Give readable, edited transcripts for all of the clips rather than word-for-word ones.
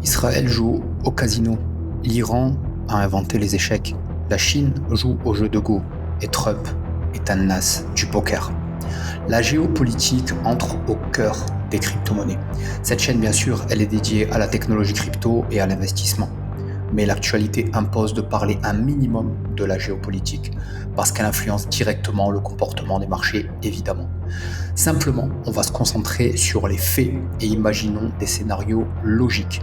Israël joue au casino. L'Iran a inventé les échecs. La Chine joue au jeu de Go. Et Trump est un as du poker. La géopolitique entre au cœur des crypto-monnaies. Cette chaîne, bien sûr, elle est dédiée à la technologie crypto et à l'investissement. Mais l'actualité impose de parler un minimum de la géopolitique, parce qu'elle influence directement le comportement des marchés, évidemment. Simplement, on va se concentrer sur les faits et imaginons des scénarios logiques.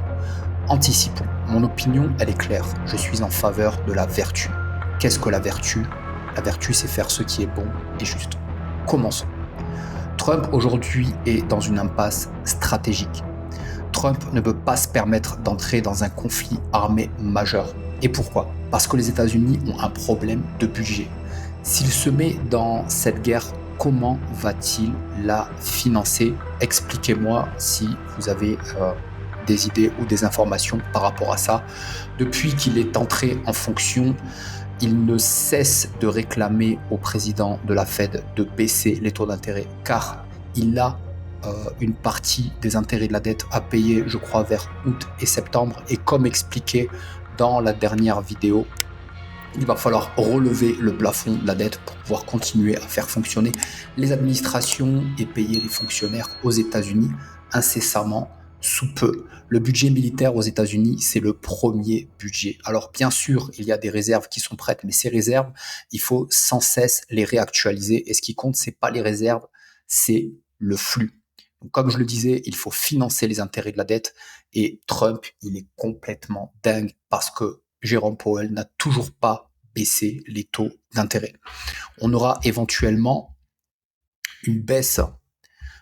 Anticipons. Mon opinion, elle est claire. Je suis en faveur de la vertu. Qu'est-ce que la vertu? La vertu, c'est faire ce qui est bon et juste. Commençons. Trump, aujourd'hui, est dans une impasse stratégique. Trump ne peut pas se permettre d'entrer dans un conflit armé majeur. Et pourquoi? Parce que les États-Unis ont un problème de budget. S'il se met dans cette guerre, comment va-t-il la financer? Expliquez-moi si vous avez des idées ou des informations par rapport à ça. Depuis qu'il est entré en fonction, il ne cesse de réclamer au président de la Fed de baisser les taux d'intérêt car il a une partie des intérêts de la dette à payer, je crois, vers août et septembre. Et comme expliqué dans la dernière vidéo, il va falloir relever le plafond de la dette pour pouvoir continuer à faire fonctionner les administrations et payer les fonctionnaires aux États-Unis incessamment sous peu. Le budget militaire aux États-Unis, c'est le premier budget. Alors bien sûr, il y a des réserves qui sont prêtes, mais ces réserves, il faut sans cesse les réactualiser. Et ce qui compte, c'est pas les réserves, c'est le flux. Donc, comme je le disais, il faut financer les intérêts de la dette. Et Trump, il est complètement dingue parce que Jérôme Powell n'a toujours pas baissé les taux d'intérêt. On aura éventuellement une baisse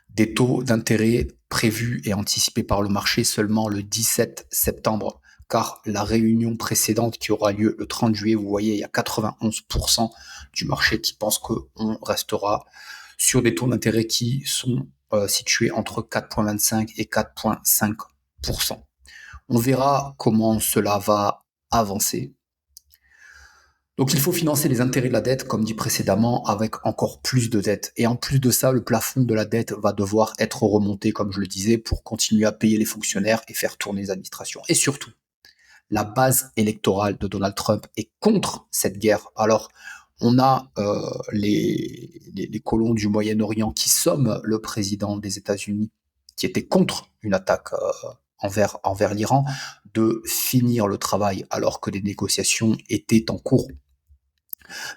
des taux d'intérêt prévus et anticipés par le marché seulement le 17 septembre, car la réunion précédente qui aura lieu le 30 juillet, vous voyez, il y a 91% du marché qui pense qu'on restera sur des taux d'intérêt qui sont situés entre 4,25 et 4,5%. On verra comment cela va avancer. Donc il faut financer les intérêts de la dette, comme dit précédemment, avec encore plus de dettes. Et en plus de ça, le plafond de la dette va devoir être remonté, comme je le disais, pour continuer à payer les fonctionnaires et faire tourner les administrations. Et surtout, la base électorale de Donald Trump est contre cette guerre. Alors, on a les colons du Moyen-Orient qui somment le président des États-Unis, qui était contre une attaque envers l'Iran, de finir le travail alors que les négociations étaient en cours.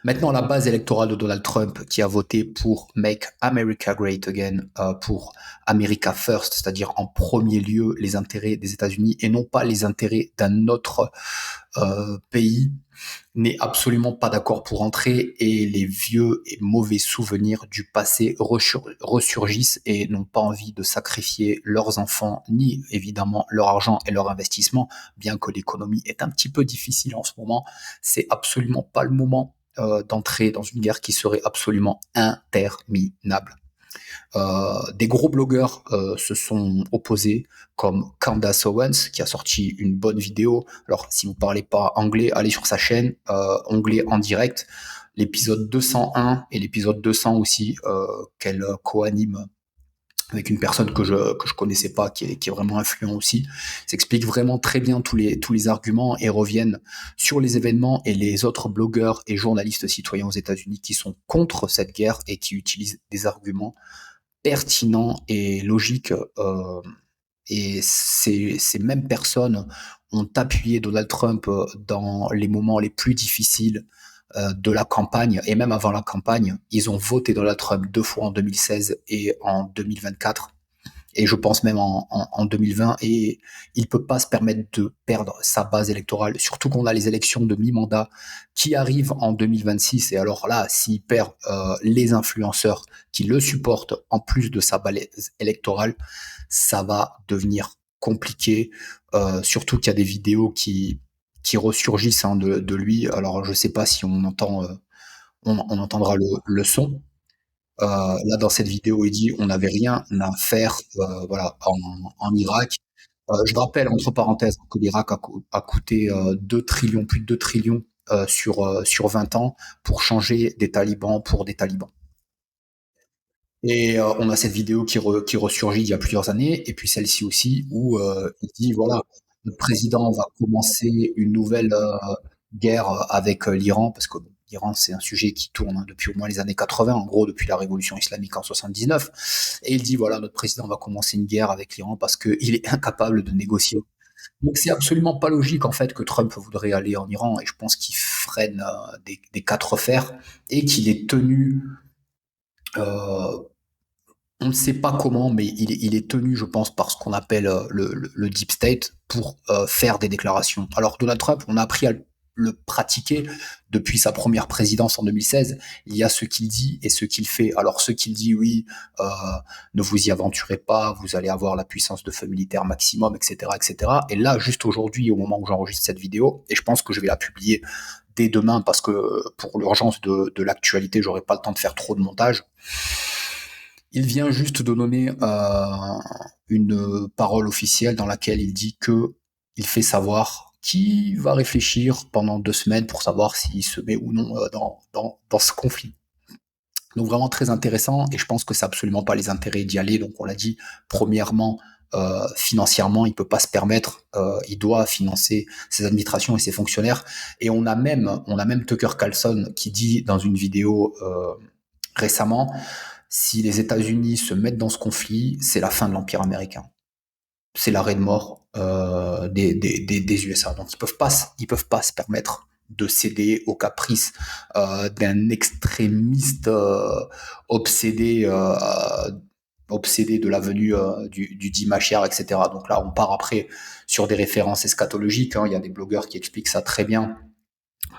Maintenant, la base électorale de Donald Trump qui a voté pour Make America Great Again, pour America First, c'est-à-dire en premier lieu les intérêts des États-Unis et non pas les intérêts d'un autre pays, n'est absolument pas d'accord pour entrer et les vieux et mauvais souvenirs du passé ressurgissent et n'ont pas envie de sacrifier leurs enfants ni évidemment leur argent et leur investissement, bien que l'économie est un petit peu difficile en ce moment. C'est absolument pas le moment d'entrer dans une guerre qui serait absolument interminable. Des gros blogueurs se sont opposés, comme Candace Owens, qui a sorti une bonne vidéo. Alors, si vous parlez pas anglais, allez sur sa chaîne, anglais en direct. L'épisode 201 et l'épisode 200 aussi, qu'elle co-anime avec une personne que je connaissais pas, qui est vraiment influent aussi, s'explique vraiment très bien tous les arguments et reviennent sur les événements et les autres blogueurs et journalistes citoyens aux États-Unis qui sont contre cette guerre et qui utilisent des arguments pertinents et logiques. Et ces mêmes personnes ont appuyé Donald Trump dans les moments les plus difficiles de la campagne et même avant la campagne. Ils ont voté Donald Trump 2 fois en 2016 et en 2024 et je pense même en 2020, et il ne peut pas se permettre de perdre sa base électorale, surtout qu'on a les élections de mi-mandat qui arrivent en 2026, et alors là, s'il perd les influenceurs qui le supportent, en plus de sa base électorale, ça va devenir compliqué, surtout qu'il y a des vidéos qui ressurgissent de lui, alors je ne sais pas si on entend... on entendra le son, là, dans cette vidéo, il dit on n'avait rien à faire voilà, en Irak. Je rappelle, entre parenthèses, que l'Irak a coûté 2 trillions, plus de 2 trillions sur 20 ans pour changer des talibans pour des talibans. Et on a cette vidéo qui ressurgit il y a plusieurs années, et puis celle-ci aussi, où il dit voilà, le président va commencer une nouvelle guerre avec l'Iran, parce que l'Iran, c'est un sujet qui tourne depuis au moins les années 80, en gros, depuis la révolution islamique en 79. Et il dit, voilà, notre président va commencer une guerre avec l'Iran parce qu'il est incapable de négocier. Donc c'est absolument pas logique en fait que Trump voudrait aller en Iran, et je pense qu'il freine des quatre fers et qu'il est tenu, euh, on ne sait pas comment, mais il est tenu, je pense, par ce qu'on appelle le deep state pour faire des déclarations. Alors Donald Trump, on a appris à le pratiquer depuis sa première présidence en 2016. Il y a ce qu'il dit et ce qu'il fait. Alors ce qu'il dit, oui, euh, ne vous y aventurez pas, vous allez avoir la puissance de feu militaire maximum, etc., etc. Et là, juste aujourd'hui, au moment où j'enregistre cette vidéo, et je pense que je vais la publier dès demain parce que pour l'urgence de l'actualité, j'aurai pas le temps de faire trop de montage. Il vient juste de donner une parole officielle dans laquelle il dit que il fait savoir qu'il va réfléchir pendant 2 semaines pour savoir s'il se met ou non dans ce conflit. Donc vraiment très intéressant, et je pense que c'est absolument pas les intérêts d'y aller. Donc on l'a dit, premièrement, financièrement, il peut pas se permettre, il doit financer ses administrations et ses fonctionnaires. Et on a même Tucker Carlson qui dit dans une vidéo récemment, si les États-Unis se mettent dans ce conflit, c'est la fin de l'Empire américain. C'est l'arrêt de mort des USA. Donc ils peuvent pas se permettre de céder aux caprices d'un extrémiste obsédé de la venue du Dimachar, etc. Donc là, on part après sur des références eschatologiques. Il y a des blogueurs qui expliquent ça très bien,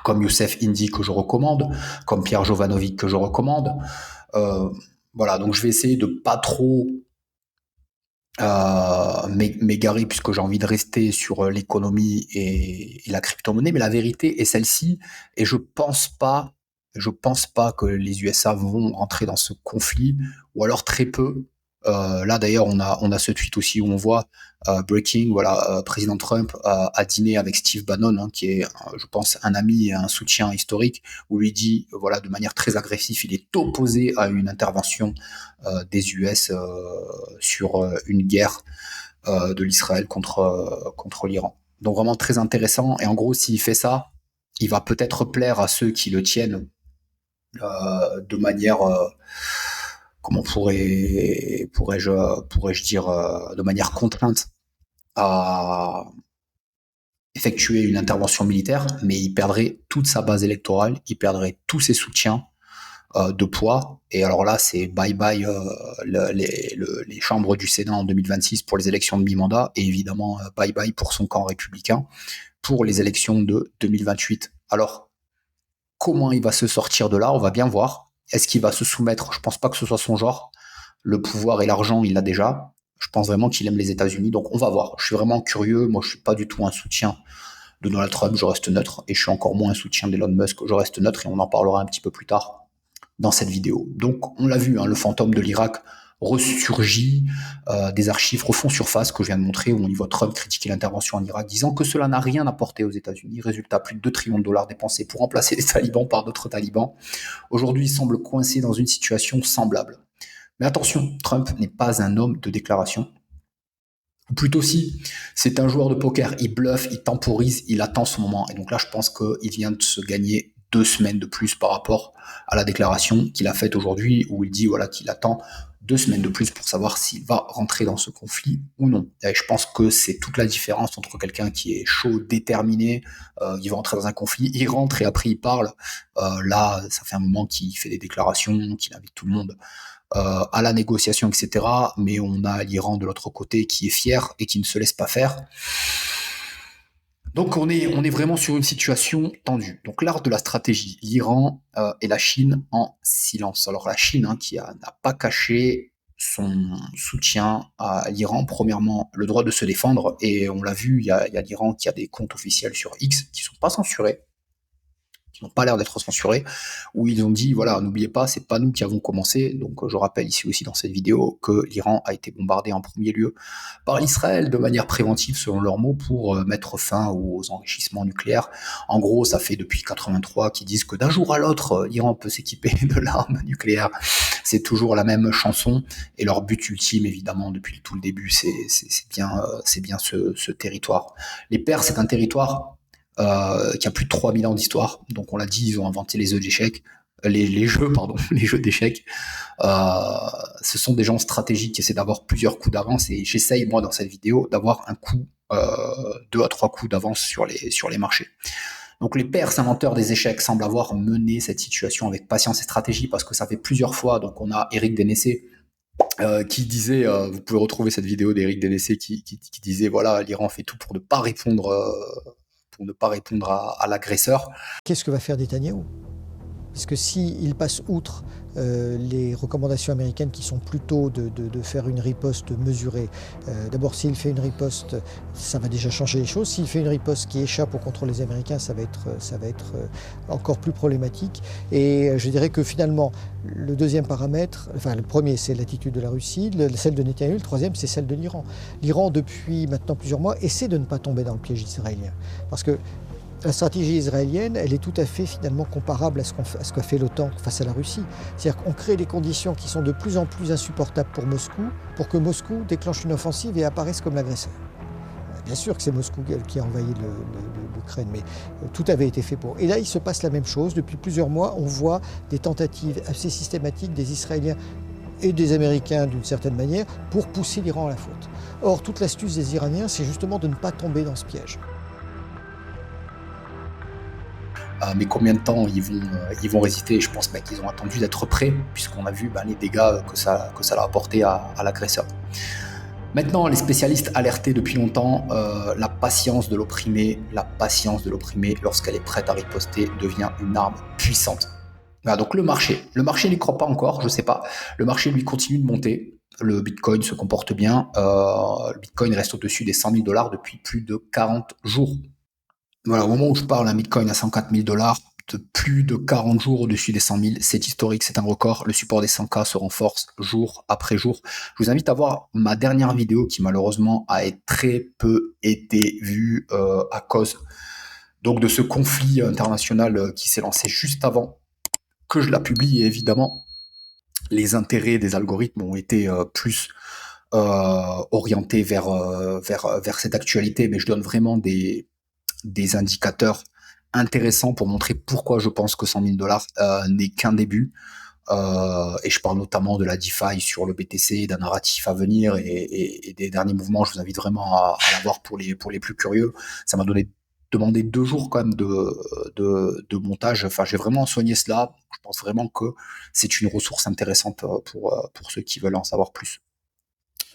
comme Youssef Indy que je recommande, comme Pierre Jovanovic que je recommande. Voilà, donc je vais essayer de pas trop m'égarer, puisque j'ai envie de rester sur l'économie et la crypto-monnaie, mais la vérité est celle-ci, et je pense pas que les USA vont rentrer dans ce conflit, ou alors très peu. Là d'ailleurs on a ce tweet aussi où on voit breaking, voilà, président Trump a dîné avec Steve Bannon, hein, qui est je pense un ami et un soutien historique, où lui dit voilà, de manière très agressive, il est opposé à une intervention des US sur une guerre de l'Israël contre l'Iran. Donc vraiment très intéressant, et en gros s'il fait ça, il va peut-être plaire à ceux qui le tiennent de manière comment pourrais-je dire, de manière contrainte à effectuer une intervention militaire, mais il perdrait toute sa base électorale, il perdrait tous ses soutiens de poids, et alors là c'est bye bye les chambres du Sénat en 2026 pour les élections de mi-mandat, et évidemment bye bye pour son camp républicain pour les élections de 2028. Alors comment il va se sortir de là, on va bien voir. Est-ce qu'il va se soumettre? Je pense pas que ce soit son genre. Le pouvoir et l'argent, il l'a déjà. Je pense vraiment qu'il aime les États-Unis, donc on va voir. Je suis vraiment curieux. Moi, je suis pas du tout un soutien de Donald Trump, je reste neutre, et je suis encore moins un soutien d'Elon Musk, je reste neutre, et on en parlera un petit peu plus tard dans cette vidéo. Donc, on l'a vu, hein, le fantôme de l'Irak ressurgit, des archives refont surface que je viens de montrer, où on y voit Trump critiquer l'intervention en Irak, disant que cela n'a rien apporté aux États-Unis. Résultat, plus de 2 trillions de dollars dépensés pour remplacer les talibans par d'autres talibans. Aujourd'hui, il semble coincé dans une situation semblable. Mais attention, Trump n'est pas un homme de déclaration. Ou plutôt si, c'est un joueur de poker. Il bluffe, il temporise, il attend son moment. Et donc là, je pense qu'il vient de se gagner 2 semaines de plus par rapport à la déclaration qu'il a faite aujourd'hui, où il dit voilà, qu'il attend 2 semaines de plus pour savoir s'il va rentrer dans ce conflit ou non. Et je pense que c'est toute la différence entre quelqu'un qui est chaud, déterminé, il va rentrer dans un conflit, il rentre et après il parle. Là, ça fait un moment qu'il fait des déclarations, qu'il invite tout le monde à la négociation, etc. Mais on a l'Iran de l'autre côté qui est fier et qui ne se laisse pas faire. Donc on est vraiment sur une situation tendue. Donc l'art de la stratégie, l'Iran et la Chine en silence. Alors la Chine, hein, qui n'a pas caché son soutien à l'Iran, premièrement le droit de se défendre, et on l'a vu, il y a l'Iran qui a des comptes officiels sur X qui sont pas censurés, qui n'ont pas l'air d'être censurés, où ils ont dit, voilà, n'oubliez pas, c'est pas nous qui avons commencé. Donc je rappelle ici aussi dans cette vidéo que l'Iran a été bombardé en premier lieu par l'Israël de manière préventive, selon leurs mots, pour mettre fin aux enrichissements nucléaires. En gros, ça fait depuis 83 qu'ils disent que d'un jour à l'autre, l'Iran peut s'équiper de l'arme nucléaire. c'est toujours la même chanson, et leur but ultime, évidemment, depuis tout le début, c'est bien ce territoire. Les Pairs, c'est un territoire qui a plus de 3000 ans d'histoire. Donc on l'a dit, ils ont inventé les jeux d'échecs, les jeux, pardon, les jeux d'échecs. Ce sont des gens stratégiques qui essaient d'avoir plusieurs coups d'avance, et j'essaye, moi, dans cette vidéo, d'avoir un coup, 2 à 3 coups d'avance sur les marchés. Donc les Pairs, inventeurs des échecs, semblent avoir mené cette situation avec patience et stratégie, parce que ça fait plusieurs fois. Donc on a Eric Dénessé qui disait, vous pouvez retrouver cette vidéo d'Eric Dénessé qui disait, voilà, l'Iran fait tout pour ne pas répondre à l'agresseur. Qu'est-ce que va faire Netanyahou ? Parce que s'il passe outre les recommandations américaines qui sont plutôt de faire une riposte mesurée, d'abord s'il fait une riposte, ça va déjà changer les choses. S'il fait une riposte qui échappe au contrôle des Américains, ça va être encore plus problématique. Et je dirais que finalement, le deuxième paramètre, enfin le premier c'est l'attitude de la Russie, celle de Netanyahou, le troisième c'est celle de l'Iran. L'Iran, depuis maintenant plusieurs mois, essaie de ne pas tomber dans le piège israélien. Parce que la stratégie israélienne, elle est tout à fait finalement comparable à ce qu'a fait l'OTAN face à la Russie. C'est-à-dire qu'on crée des conditions qui sont de plus en plus insupportables pour Moscou, pour que Moscou déclenche une offensive et apparaisse comme l'agresseur. Bien sûr que c'est Moscou qui a envahi l'Ukraine, mais tout avait été fait pour. Et là, il se passe la même chose. Depuis plusieurs mois, on voit des tentatives assez systématiques des Israéliens et des Américains d'une certaine manière pour pousser l'Iran à la faute. Or, toute l'astuce des Iraniens, c'est justement de ne pas tomber dans ce piège. Mais combien de temps ils vont résister? Je pense qu'ils ont attendu d'être prêts, puisqu'on a vu les dégâts que ça a apporté à l'agresseur. Maintenant, les spécialistes alertaient depuis longtemps, la patience de l'opprimé, lorsqu'elle est prête à riposter, devient une arme puissante. Voilà, donc le marché n'y croit pas encore, je sais pas. Le marché, lui, continue de monter. Le Bitcoin se comporte bien. Le Bitcoin reste au-dessus des $100 000 depuis plus de 40 jours. Voilà, au moment où je parle, un Bitcoin à $104 000, de plus de 40 jours au-dessus des 100 000, c'est historique, c'est un record. Le support des 100K se renforce jour après jour. Je vous invite à voir ma dernière vidéo qui malheureusement a très peu été vue à cause donc de ce conflit international qui s'est lancé juste avant que je la publie. Et évidemment, les intérêts des algorithmes ont été plus orientés vers cette actualité, mais je donne vraiment des indicateurs intéressants pour montrer pourquoi je pense que $100 000 n'est qu'un début. Et je parle notamment de la DeFi sur le BTC, d'un narratif à venir et des derniers mouvements. Je vous invite vraiment à la voir pour les plus curieux. Ça m'a demandé 2 jours quand même de montage. Enfin, j'ai vraiment soigné cela. Je pense vraiment que c'est une ressource intéressante pour ceux qui veulent en savoir plus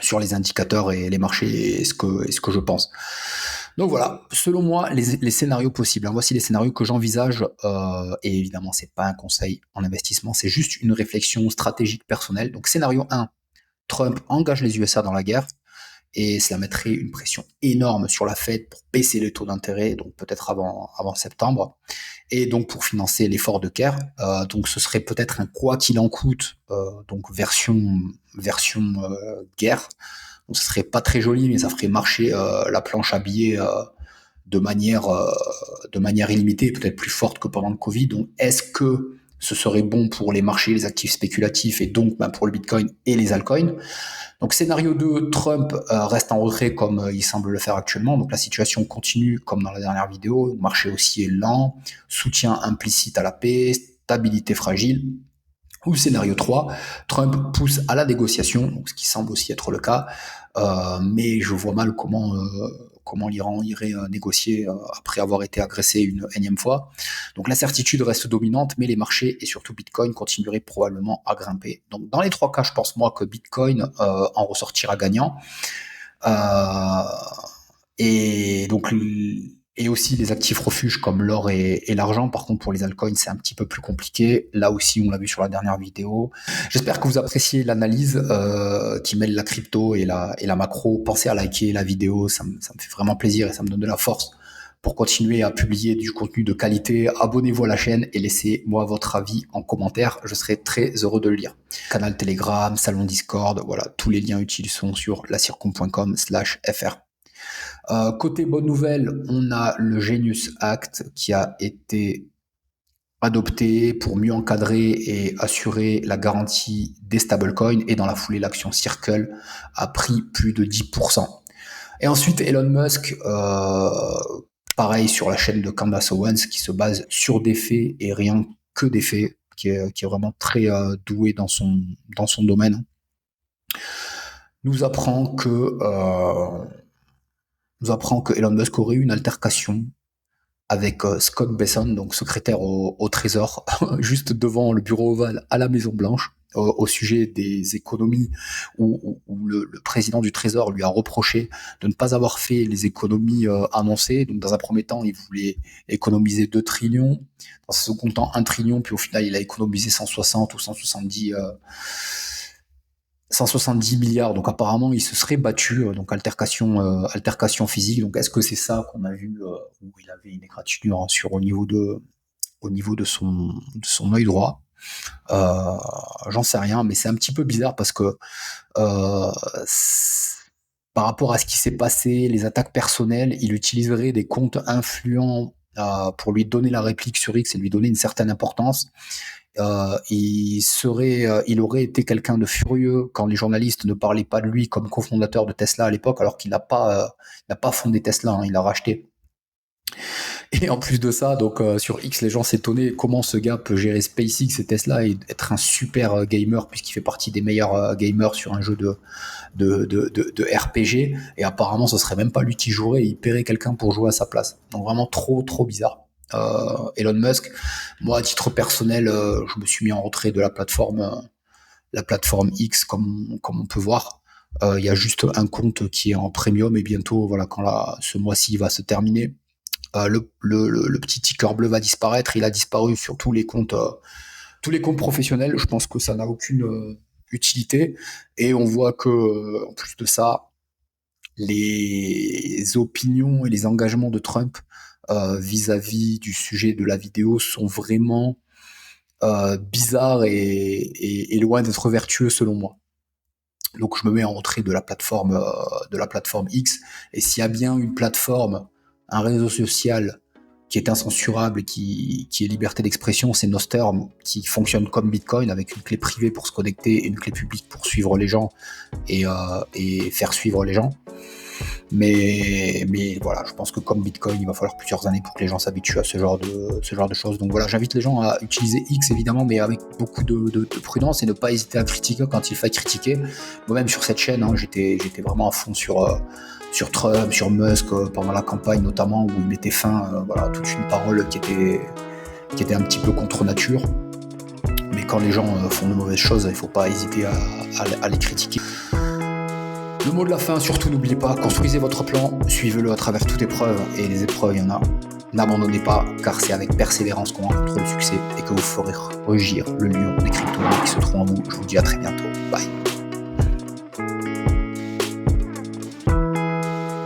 sur les indicateurs et les marchés et ce que je pense. Donc voilà, selon moi, les scénarios possibles. Voici les scénarios que j'envisage. Et évidemment, c'est pas un conseil en investissement, c'est juste une réflexion stratégique personnelle. Donc scénario 1, Trump engage les USA dans la guerre. Et cela mettrait une pression énorme sur la Fed pour baisser les taux d'intérêt, donc peut-être avant septembre, et donc pour financer l'effort de guerre. Donc ce serait peut-être un quoi qu'il en coûte, donc version guerre. Donc ce serait pas très joli, mais ça ferait marcher la planche à billets de manière illimitée, peut-être plus forte que pendant le Covid. Donc est-ce que ce serait bon pour les marchés, les actifs spéculatifs, et donc pour le Bitcoin et les altcoins? Donc scénario 2, Trump reste en retrait comme il semble le faire actuellement. Donc la situation continue comme dans la dernière vidéo. Le marché haussier lent, soutien implicite à la paix, stabilité fragile. Ou scénario 3, Trump pousse à la négociation, donc ce qui semble aussi être le cas. Mais je vois mal comment l'Iran irait négocier après avoir été agressé une énième fois. Donc l'incertitude reste dominante, mais les marchés et surtout Bitcoin continueraient probablement à grimper. Donc dans les 3 cas, je pense moi que Bitcoin en ressortira gagnant. Et donc et aussi les actifs refuges comme l'or et l'argent. Par contre, pour les altcoins, c'est un petit peu plus compliqué. Là aussi, on l'a vu sur la dernière vidéo. J'espère que vous appréciez l'analyse qui mêle la crypto et la macro. Pensez à liker la vidéo, ça me fait vraiment plaisir et ça me donne de la force pour continuer à publier du contenu de qualité. Abonnez-vous à la chaîne et laissez-moi votre avis en commentaire. Je serai très heureux de le lire. Canal Telegram, salon Discord, voilà, tous les liens utiles sont sur lacircom.com/fr. Côté bonne nouvelle, on a le Genius Act qui a été adopté pour mieux encadrer et assurer la garantie des stablecoins, et dans la foulée, l'action Circle a pris plus de 10%. Et ensuite, Elon Musk, pareil sur la chaîne de Candace Owens, qui se base sur des faits et rien que des faits, qui est vraiment très doué dans son domaine, nous apprend que Elon Musk aurait eu une altercation avec Scott Besson, donc secrétaire au Trésor, juste devant le bureau ovale à la Maison Blanche, au sujet des économies, où le président du Trésor lui a reproché de ne pas avoir fait les économies annoncées. Donc dans un premier temps, il voulait économiser 2 trillions, dans un second temps 1 trillion, puis au final il a économisé 160 ou 170 milliards. Donc apparemment il se serait battu, donc altercation physique. Donc est-ce que c'est ça qu'on a vu, où il avait une égratignure au niveau de son œil droit? J'en sais rien, mais c'est un petit peu bizarre parce que par rapport à ce qui s'est passé, les attaques personnelles, il utiliserait des comptes influents pour lui donner la réplique sur X et lui donner une certaine importance. Il aurait été quelqu'un de furieux quand les journalistes ne parlaient pas de lui comme cofondateur de Tesla à l'époque, alors qu'il n'a pas fondé Tesla, hein, il l'a racheté. Et en plus de ça, donc sur X, les gens s'étonnaient comment ce gars peut gérer SpaceX et Tesla et être un super gamer, puisqu'il fait partie des meilleurs gamers sur un jeu de RPG. Et apparemment, ce serait même pas lui qui jouerait, il paierait quelqu'un pour jouer à sa place. Donc vraiment trop bizarre. Elon Musk, moi à titre personnel, je me suis mis en retrait de la plateforme X, comme on peut voir. Il y a juste un compte qui est en premium, et bientôt, voilà, quand ce mois-ci va se terminer, le petit ticker bleu va disparaître. Il a disparu sur tous les comptes professionnels. Je pense que ça n'a aucune utilité, et on voit que en plus de ça, les opinions et les engagements de Trump vis-à-vis du sujet de la vidéo sont vraiment bizarres et loin d'être vertueux selon moi. Donc je me mets en retrait de la plateforme X, et s'il y a bien une plateforme, un réseau social qui est incensurable et qui est liberté d'expression, c'est Nostr, qui fonctionne comme Bitcoin, avec une clé privée pour se connecter et une clé publique pour suivre les gens et faire suivre les gens. Mais voilà, je pense que comme Bitcoin, il va falloir plusieurs années pour que les gens s'habituent à ce genre de choses. Donc voilà, j'invite les gens à utiliser X évidemment, mais avec beaucoup de prudence, et ne pas hésiter à critiquer quand il faut critiquer. Moi-même sur cette chaîne, hein, j'étais vraiment à fond sur Trump, sur Musk, pendant la campagne notamment, où il mettait fin à toute une parole qui était un petit peu contre nature. Mais quand les gens font de mauvaises choses, il ne faut pas hésiter à les critiquer. Le mot de la fin, surtout n'oubliez pas, construisez votre plan, suivez-le à travers toute épreuve, et les épreuves, il y en a. N'abandonnez pas, car c'est avec persévérance qu'on rencontre le succès et que vous ferez rugir le lion des crypto-monnaies qui se trouve en vous. Je vous dis à très bientôt. Bye.